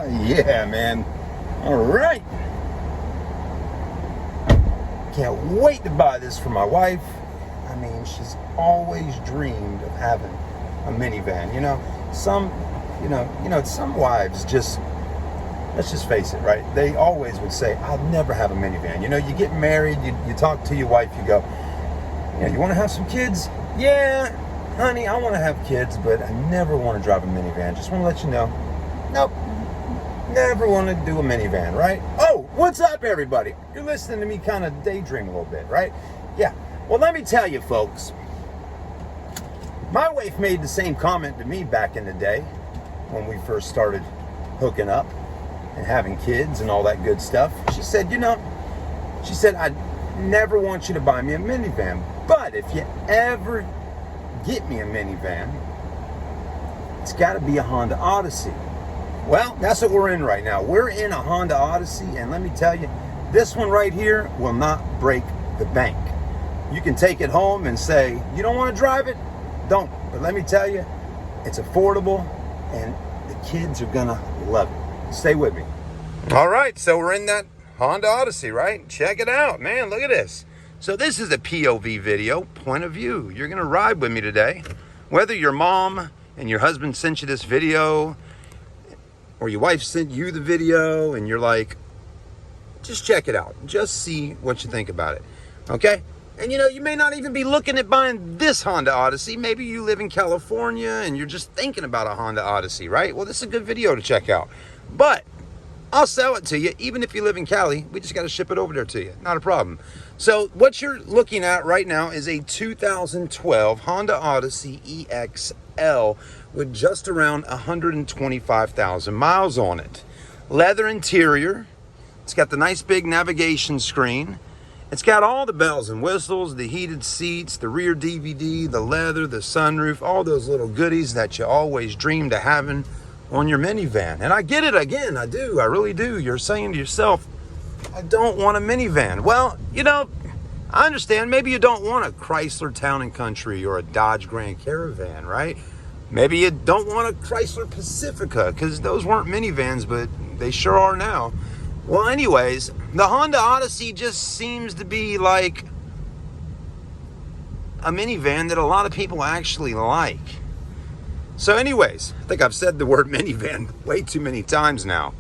Yeah, man. All right. Can't wait to buy this for my wife. I mean, she's always dreamed of having a minivan. Some wives just, let's just face it, right? They always would say, I'll never have a minivan. You get married, you talk to your wife, you go, you want to have some kids? Yeah, honey, I want to have kids, but I never want to drive a minivan. Just want to let you know. Nope. Never want to do a minivan, right? Oh, what's up, everybody? You're listening to me kind of daydream a little bit, right? Yeah. Well, let me tell you, folks. My wife made the same comment to me back in the day when we first started hooking up and having kids and all that good stuff. She said, I never want you to buy me a minivan, but if you ever get me a minivan, it's got to be a Honda Odyssey. Well, that's what we're in right now. We're in a Honda Odyssey, and let me tell you, this one right here will not break the bank. You can take it home and say, you don't want to drive it? Don't. But let me tell you, it's affordable, and the kids are going to love it. Stay with me. All right, so we're in that Honda Odyssey, right? Check it out, man. Look at this. So this is a POV video, point of view. You're going to ride with me today. Whether your mom and your husband sent you this video, or your wife sent you the video and you're like, just check it out. Just see what you think about it. Okay? And you may not even be looking at buying this Honda Odyssey. Maybe you live in California and you're just thinking about a Honda Odyssey, right? Well, this is a good video to check out. But I'll sell it to you. Even if you live in Cali, we just got to ship it over there to you. Not a problem. So what you're looking at right now is a 2012 Honda Odyssey EXL with just around 125,000 miles on it. Leather interior. It's got the nice big navigation screen. It's got all the bells and whistles, the heated seats, the rear DVD, the leather, the sunroof, all those little goodies that you always dreamed of having on your minivan. And I get it, again, I do, I really do. You're saying to yourself, I don't want a minivan. Well, I understand. Maybe you don't want a Chrysler Town & Country or a Dodge Grand Caravan, right? Maybe you don't want a Chrysler Pacifica, because those weren't minivans, but they sure are now. Well, anyways, the Honda Odyssey just seems to be like a minivan that a lot of people actually like. So anyways, I think I've said the word minivan way too many times now.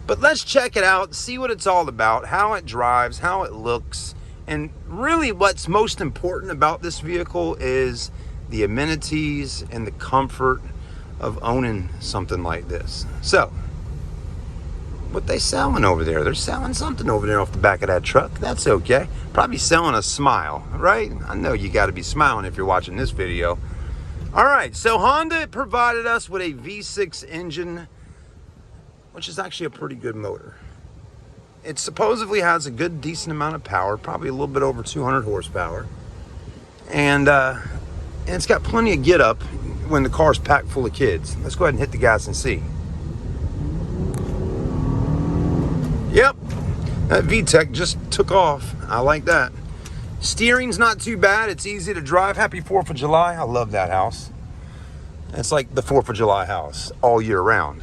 But let's check it out, see what it's all about, how it drives, how it looks. And really what's most important about this vehicle is the amenities and the comfort of owning something like this. So, what they selling over there? They're selling something over there off the back of that truck. That's okay. Probably selling a smile, right? I know you got to be smiling if you're watching this video. All right, so Honda provided us with a V6 engine, which is actually a pretty good motor. It supposedly has a good, decent amount of power, probably a little bit over 200 horsepower. And it's got plenty of get up when the car's packed full of kids. Let's go ahead and hit the gas and see. Yep, that VTEC just took off. I like that. Steering's not too bad. It's easy to drive. Happy 4th of July. I love that house. It's like the 4th of July house all year round.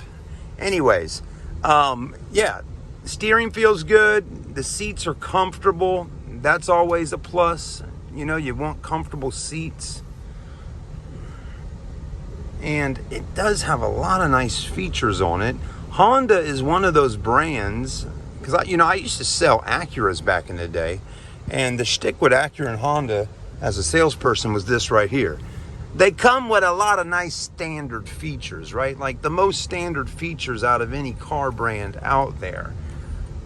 Anyways, yeah, steering feels good. The seats are comfortable. That's always a plus. You want comfortable seats. And it does have a lot of nice features on it. Honda is one of those brands, because I used to sell Acuras back in the day, and the shtick with Acura and Honda as a salesperson was this right here. They come with a lot of nice standard features, right? Like the most standard features out of any car brand out there.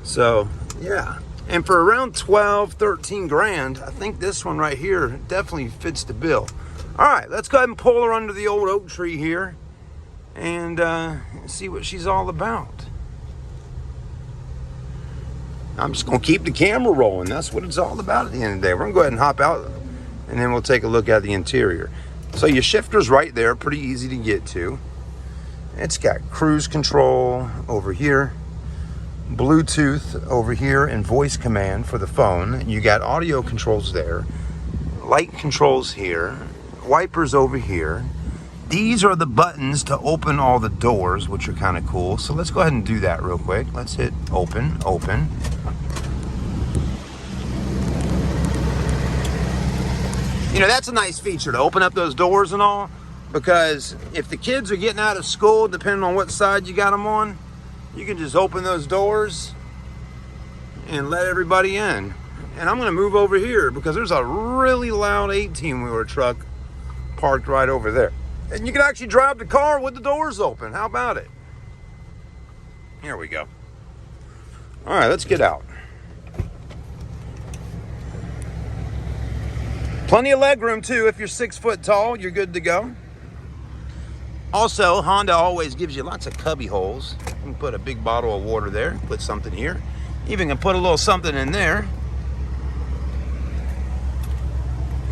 So, yeah. And for around 12, 13 grand, I think this one right here definitely fits the bill. All right, let's go ahead and pull her under the old oak tree here and see what she's all about. I'm just going to keep the camera rolling. That's what it's all about at the end of the day. We're going to go ahead and hop out, and then we'll take a look at the interior. So your shifter's right there, pretty easy to get to. It's got cruise control over here, Bluetooth over here, and voice command for the phone. You got audio controls there, light controls here, wipers over here. These are the buttons to open all the doors, which are kind of cool. So let's go ahead and do that real quick. Let's hit open, open. You know, that's a nice feature to open up those doors and all, because if the kids are getting out of school, depending on what side you got them on, you can just open those doors and let everybody in. And I'm gonna move over here because there's a really loud 18-wheeler truck parked right over there. And you can actually drive the car with the doors open. How about it? Here we go. All right, let's get out. Plenty of leg room too. If you're 6 foot tall, you're good to go. Also, Honda always gives you lots of cubby holes. You can put a big bottle of water there, put something here. Even can put a little something in there.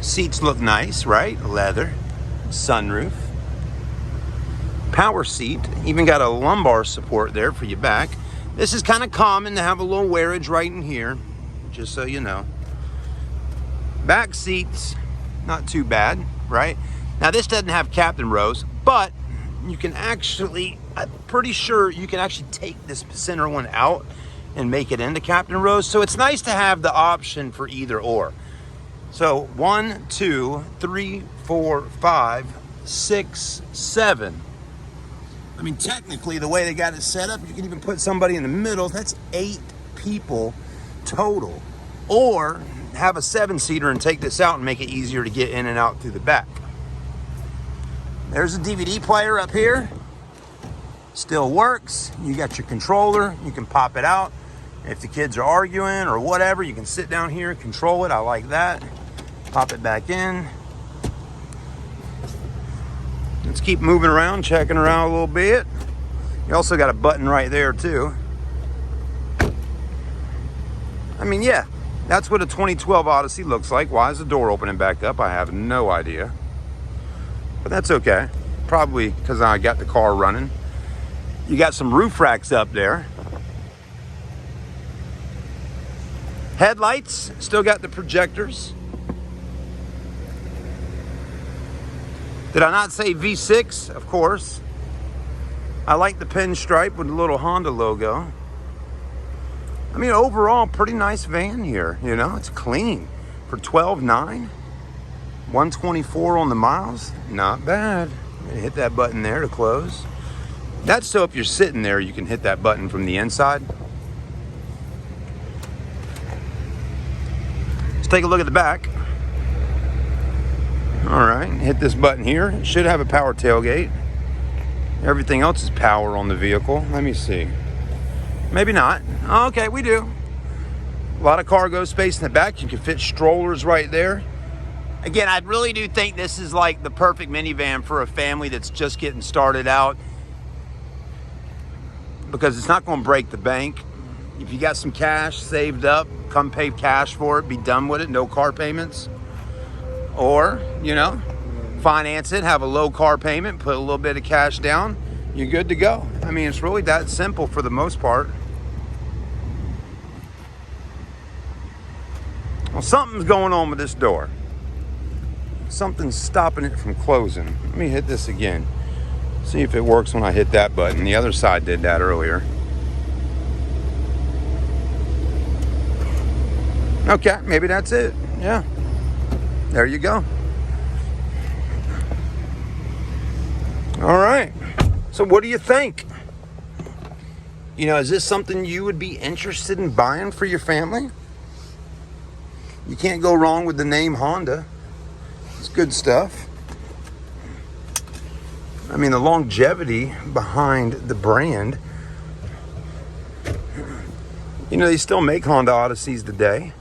Seats look nice, right? Leather, sunroof. Power seat, even got a lumbar support there for your back. This is kind of common to have a little wearage right in here, just so you know. Back seats, not too bad, right? Now this doesn't have captain rows, but you can actually, I'm pretty sure you can actually take this center one out and make it into captain rows. So it's nice to have the option for either or. So 1, 2, 3, 4, 5, 6, 7. I mean, technically, the way they got it set up, you can even put somebody in the middle. That's 8 people total. Or have a 7-seater and take this out and make it easier to get in and out through the back. There's a DVD player up here. Still works. You got your controller. You can pop it out. If the kids are arguing or whatever, you can sit down here and control it. I like that. Pop it back in. Let's keep moving around, checking around a little bit. You also got a button right there too. I mean, yeah, that's what a 2012 Odyssey looks like. Why is the door opening back up? I have no idea. But that's okay. Probably because I got the car running. You got some roof racks up there. Headlights, still got the projectors. Did I not say V6? Of course. I like the pinstripe with the little Honda logo. I mean, overall, pretty nice van here. You know, it's clean. For $12,900, 124 on the miles, not bad. Hit that button there to close. That's so if you're sitting there, you can hit that button from the inside. Let's take a look at the back. All right, hit this button here. It should have a power tailgate. Everything else is power on the vehicle. Let me see. Maybe not. Okay, we do. A lot of cargo space in the back. You can fit strollers right there. Again, I really do think this is like the perfect minivan for a family that's just getting started out, because it's not going to break the bank. If you got some cash saved up, come pay cash for it, be done with it, no car payments. Or, you know, finance it, have a low car payment, put a little bit of cash down, you're good to go. I mean, it's really that simple for the most part. Well, something's going on with this door. Something's stopping it from closing. Let me hit this again. See if it works when I hit that button. The other side did that earlier. Okay, maybe that's it. Yeah. There you go. All right. So what do you think? You know, is this something you would be interested in buying for your family? You can't go wrong with the name Honda. It's good stuff. I mean, the longevity behind the brand. You know, they still make Honda Odysseys today.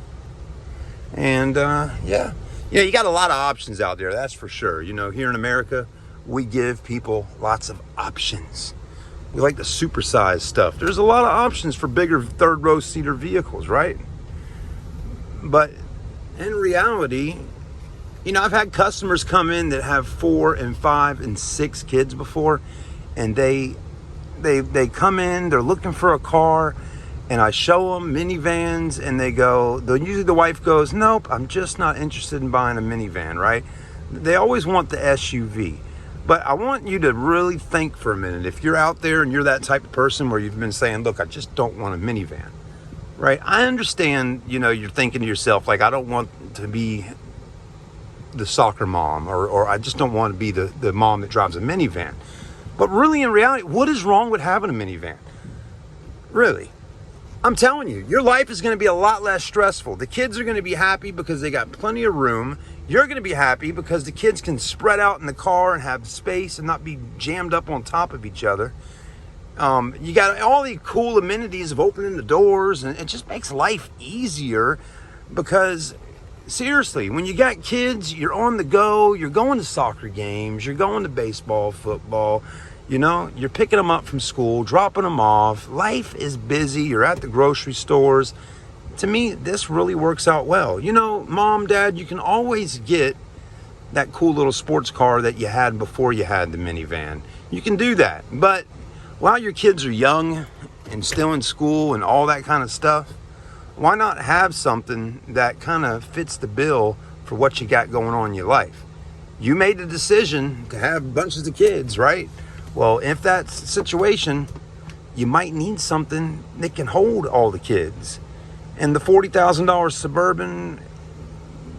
And yeah. You know, you got a lot of options out there, that's for sure. You know, here in America, we give people lots of options. We like the supersized stuff. There's a lot of options for bigger third row seater vehicles, right? But in reality, you know, I've had customers come in that have 4 and 5 and 6 kids before, and they come in, they're looking for a car, and I show them minivans, and they go, usually the wife goes, nope, I'm just not interested in buying a minivan, right? They always want the SUV. But I want you to really think for a minute. If you're out there and you're that type of person where you've been saying, look, I just don't want a minivan, right? I understand, you know, you're thinking to yourself, like, I don't want to be the soccer mom, or I just don't want to be the mom that drives a minivan. But really, in reality, what is wrong with having a minivan? Really? I'm telling you, your life is going to be a lot less stressful. The kids are going to be happy because they got plenty of room. You're going to be happy because the kids can spread out in the car and have space and not be jammed up on top of each other. You got all the cool amenities of opening the doors, and it just makes life easier because, seriously, when you got kids, you're on the go, you're going to soccer games, you're going to baseball, football, you know, you're picking them up from school, dropping them off. Life is busy. You're at the grocery stores. To me, this really works out well. You know, mom, dad, you can always get that cool little sports car that you had before you had the minivan. You can do that. But while your kids are young and still in school and all that kind of stuff, why not have something that kind of fits the bill for what you got going on in your life? You made the decision to have bunches of kids, right? Well, if that's the situation, you might need something that can hold all the kids. And the $40,000 Suburban,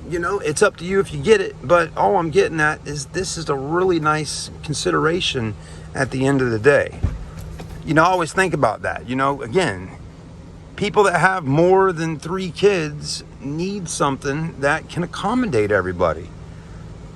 you know, it's up to you if you get it. But all I'm getting at is this is a really nice consideration at the end of the day. You know, I always think about that. You know, again, people that have more than 3 kids need something that can accommodate everybody.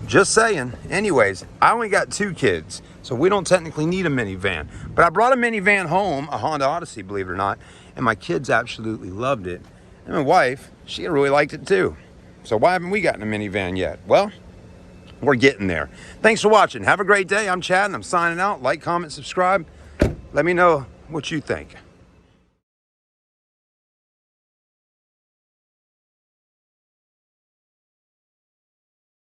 Just saying. Anyways, I only got 2 kids, so we don't technically need a minivan. But I brought a minivan home, a Honda Odyssey, believe it or not, and my kids absolutely loved it. And my wife, she really liked it too. So why haven't we gotten a minivan yet? Well, we're getting there. Thanks for watching. Have a great day. I'm Chad, and I'm signing out. Like, comment, subscribe. Let me know what you think.